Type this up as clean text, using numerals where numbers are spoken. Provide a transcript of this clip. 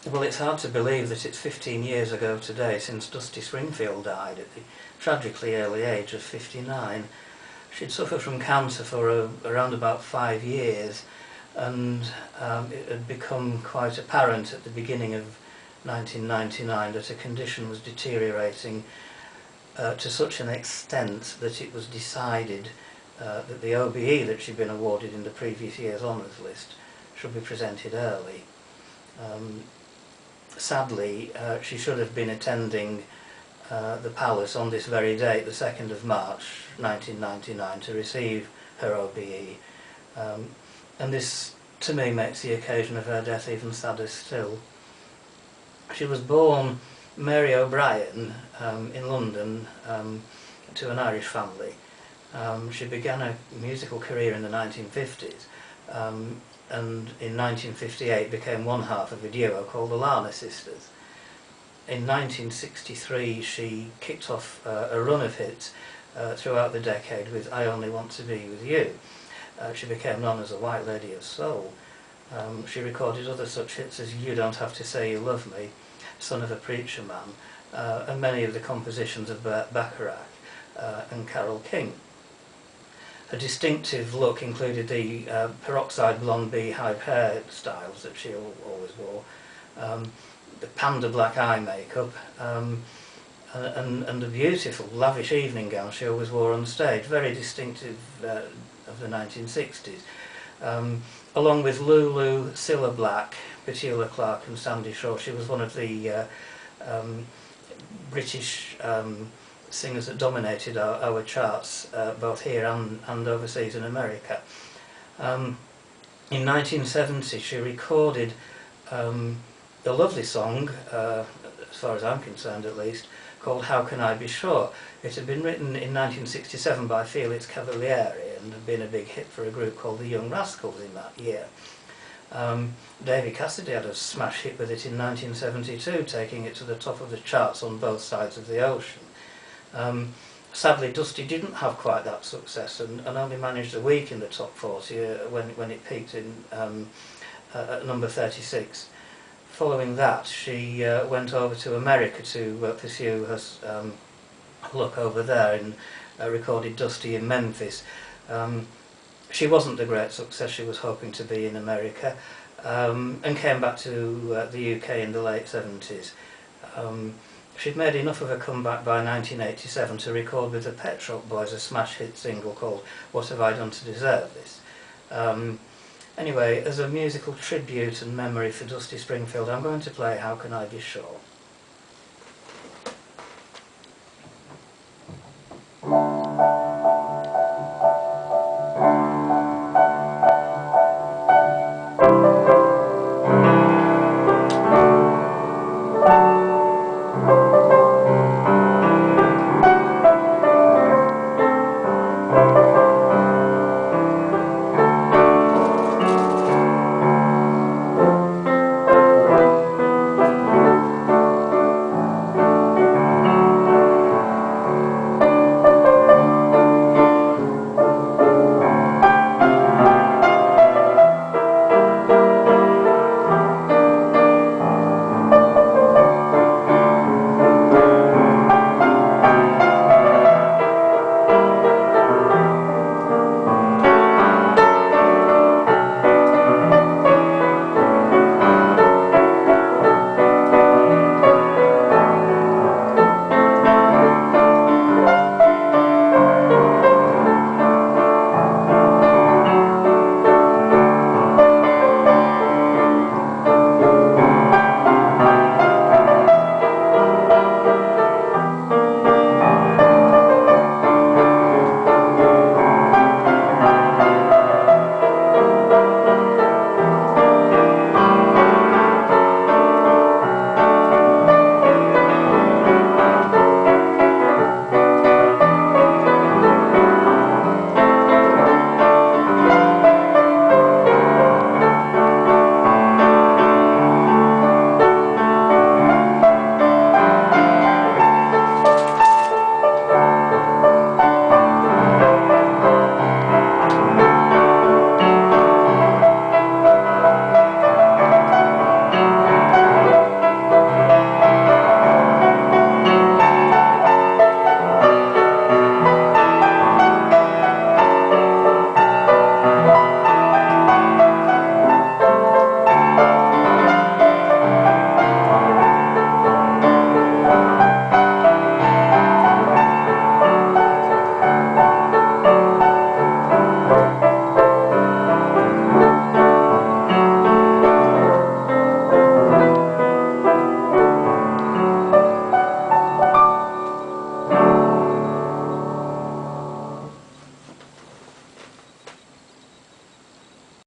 Well, it's hard to believe that it's 15 years ago today since Dusty Springfield died at the tragically early age of 59. She'd suffered from cancer for around about 5 years, and it had become quite apparent at the beginning of 1999 that her condition was deteriorating to such an extent that it was decided that the OBE that she'd been awarded in the previous year's honours list should be presented early. Sadly, she should have been attending the Palace on this very date, the 2nd of March 1999, to receive her OBE. And this, to me, makes the occasion of her death even sadder still. She was born Mary O'Brien in London to an Irish family. She began a musical career in the 1950s. And in 1958 became one half of a duo called the Lana Sisters. In 1963 she kicked off a run of hits throughout the decade with I Only Want to Be With You. She became known as a White Lady of Soul. She recorded other such hits as You Don't Have to Say You Love Me, Son of a Preacher Man, and many of the compositions of Burt Bacharach and Carole King. Her distinctive look included the peroxide blonde beehive hair styles that she always wore, the panda black eye makeup, and the beautiful lavish evening gown she always wore on stage, very distinctive of the 1960s. Along with Lulu, Cilla Black, Petula Clark and Sandy Shaw, she was one of the British singers that dominated our charts, both here and overseas in America. In 1970 she recorded a lovely song, as far as I'm concerned at least, called How Can I Be Sure. It had been written in 1967 by Felix Cavalieri and had been a big hit for a group called the Young Rascals in that year. Davy Cassidy had a smash hit with it in 1972, taking it to the top of the charts on both sides of the ocean. Sadly, Dusty didn't have quite that success and only managed a week in the top 40 when it peaked in at number 36. Following that, she went over to America to pursue her luck over there and recorded Dusty in Memphis. She wasn't the great success she was hoping to be in America, and came back to the UK in the late 70s. She'd made enough of a comeback by 1987 to record with the Pet Shop Boys a smash hit single called What Have I Done to Deserve This? Anyway, as a musical tribute and memory for Dusty Springfield, I'm going to play How Can I Be Sure?